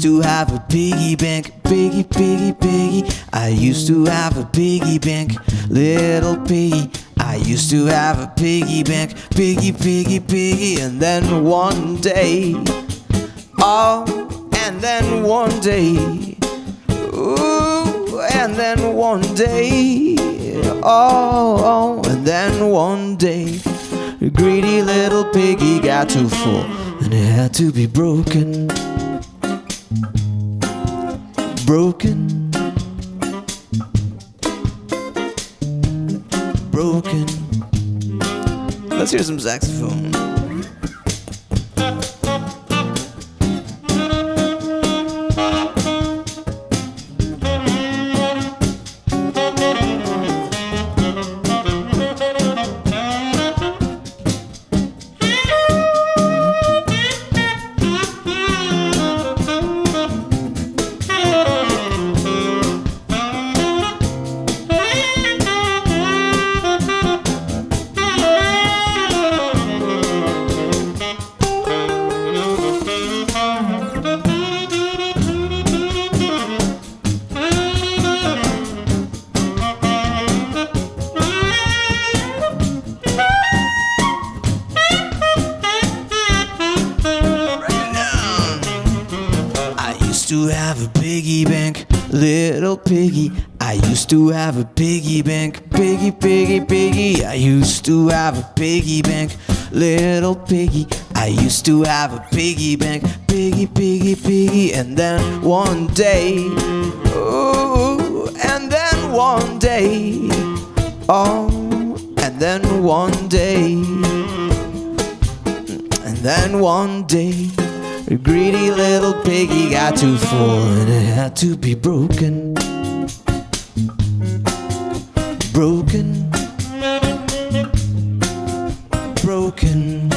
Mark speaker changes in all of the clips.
Speaker 1: to have a piggy bank, piggy, piggy, piggy. I used to have a piggy bank, little piggy. I used to have a piggy bank, piggy, piggy, piggy. And then one day, oh, and then one day, ooh, and then one day, oh, and then one day, the greedy little piggy got too full and it had to be broken. Broken. Broken. Let's hear some saxophone. To have a piggy bank, little piggy. I used to have a piggy bank, piggy, piggy, piggy. I used to have a piggy bank, little piggy. I used to have a piggy bank, piggy, piggy, piggy. And then one day, ooh, and then one day, oh, and then one day, and then one day. A greedy little piggy got too full and it had to be broken. Broken. Broken.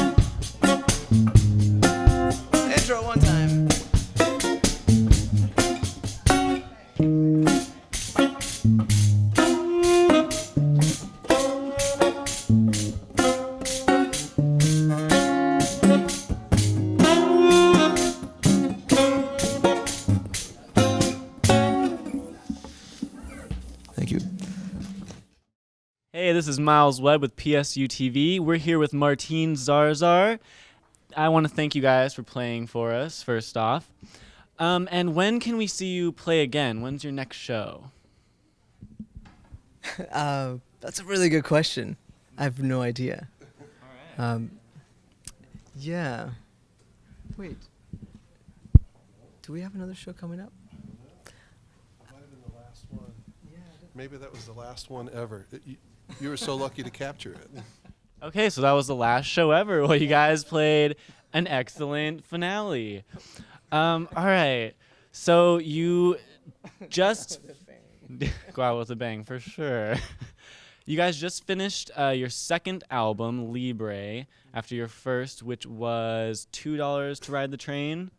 Speaker 1: Intro one time. Thank you.
Speaker 2: Hey, this is Miles Webb with PSUTV. We're here with Martine Zarzar. I want to thank you guys for playing for us, first off. And when can we see you play again? When's your next show?
Speaker 3: That's a really good question. I have no idea.
Speaker 2: All right.
Speaker 3: Yeah. Wait. Do we have another show coming up?
Speaker 4: Might have been the last one. Maybe that was the last one ever. You were so lucky to capture it.
Speaker 2: Okay, so that was the last show ever. Well, you guys played an excellent finale. All right. So you just go out with a bang for sure. You guys just finished your second album, Libre, after your first, which was $2 to Ride the Train.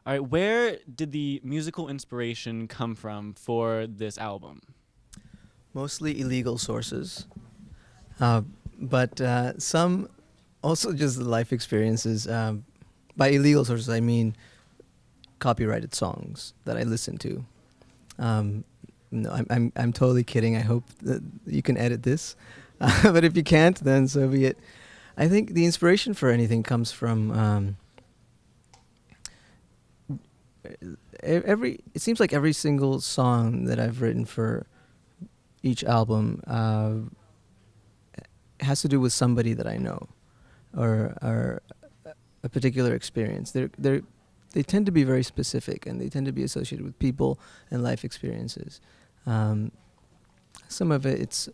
Speaker 2: All right, where did the musical inspiration come from for this album?
Speaker 3: Mostly illegal sources, but some also just life experiences. By illegal sources, I mean copyrighted songs that I listen to. No, I'm totally kidding. I hope that you can edit this, but if you can't, then so be it. I think the inspiration for anything comes from It seems like every single song that I've written for each album has to do with somebody that I know, or a particular experience. They tend to be very specific, and they tend to be associated with people and life experiences. Some of it's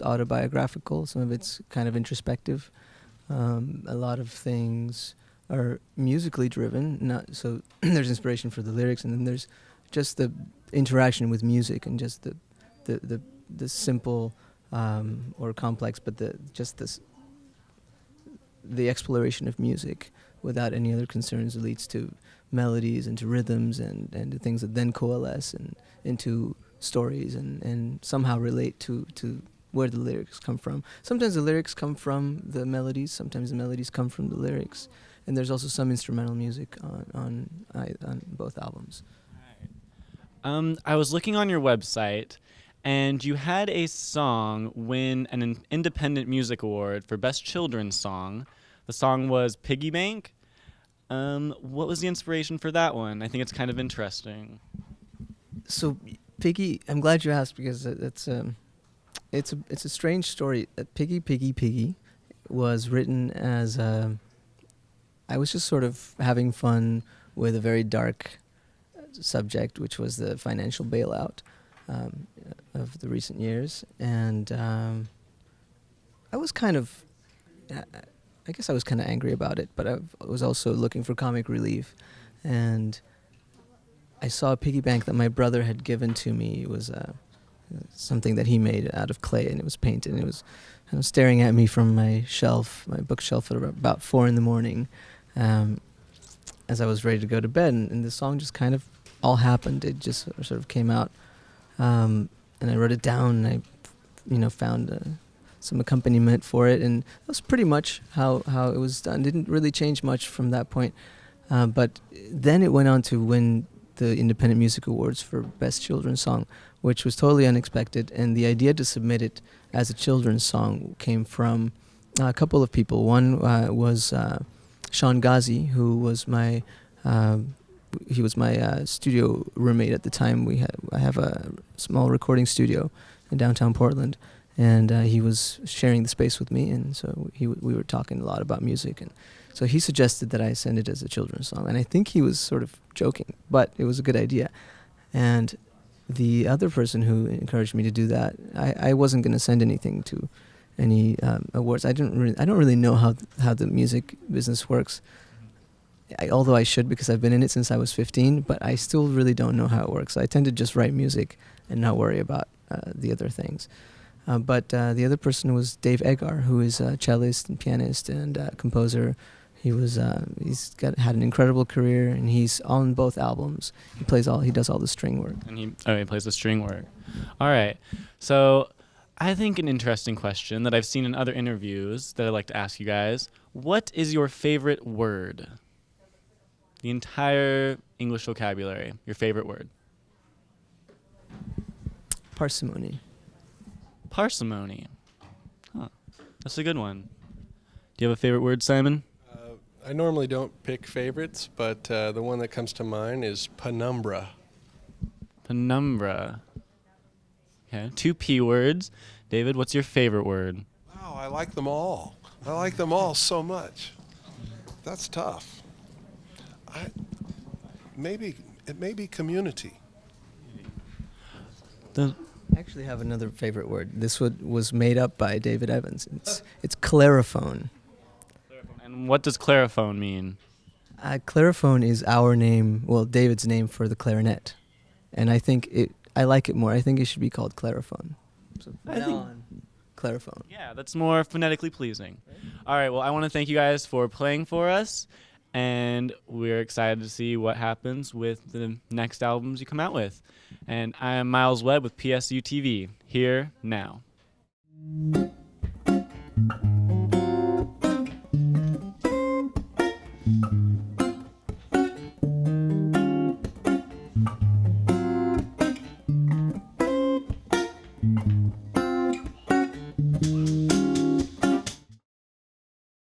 Speaker 3: autobiographical, some of it's kind of introspective. A lot of things are musically driven, not so. There's inspiration for the lyrics, and then there's just the interaction with music and just the simple or complex, but the exploration of music without any other concerns leads to melodies and to rhythms and to things that then coalesce and into stories and somehow relate to where the lyrics come from. Sometimes the lyrics come from the melodies, sometimes the melodies come from the lyrics. and there's also some instrumental music on both albums.
Speaker 2: I was looking on your website, and you had a song win an Independent Music Award for Best Children's Song. The song was Piggy Bank. What was the inspiration for that one? I think it's kind of interesting.
Speaker 3: So, Piggy, I'm glad you asked because it's a strange story. Piggy, Piggy, Piggy was written as I was just sort of having fun with a very dark subject, which was the financial bailout of the recent years, and I was kind of, I guess I was kind of angry about it, but I was also looking for comic relief, and I saw a piggy bank that my brother had given to me. It was something that he made out of clay, and it was painted, and it was kind of staring at me from my bookshelf at about 4 a.m. As I was ready to go to bed, and the song just kind of all happened. It just sort of came out, and I wrote it down, and I, found some accompaniment for it, and that was pretty much how it was done. Didn't really change much from that point, but then it went on to win the Independent Music Awards for Best Children's Song, which was totally unexpected, and the idea to submit it as a children's song came from a couple of people. One was Sean Ghazi, who was my studio roommate at the time. I have a small recording studio in downtown Portland, and he was sharing the space with me, and so we were talking a lot about music, and so he suggested that I send it as a children's song, and I think he was sort of joking, but it was a good idea. And the other person who encouraged me to do that, I wasn't going to send anything to any awards. I don't really know how the music business works. Although I should, because I've been in it since I was 15, but I still really don't know how it works. I tend to just write music and not worry about the other things. But the other person was Dave Egar, who is a cellist and pianist and composer. He's had an incredible career, and he's on both albums. He does all the string work.
Speaker 2: And he plays the string work. All right. So I think an interesting question that I've seen in other interviews that I'd like to ask you guys: what is your favorite word? The entire English vocabulary. Your favorite word?
Speaker 3: Parsimony.
Speaker 2: Parsimony. Huh. That's a good one. Do you have a favorite word, Simon?
Speaker 4: I normally don't pick favorites, but the one that comes to mind is penumbra.
Speaker 2: Penumbra. Okay. 2 P words. David, what's your favorite word?
Speaker 4: Wow, I like them all. I like them all so much. That's tough. It may be community.
Speaker 3: I actually have another favorite word. This was made up by David Evans. It's clariphone.
Speaker 2: And what does clariphone mean?
Speaker 3: Clariphone is our name, well, David's name for the clarinet. And I like it more. I think it should be called clariphone. So clariphone.
Speaker 2: Yeah, that's more phonetically pleasing. All right, well, I want to thank you guys for playing for us, and we're excited to see what happens with the next albums you come out with. And I am Miles Webb with PSUTV, here now.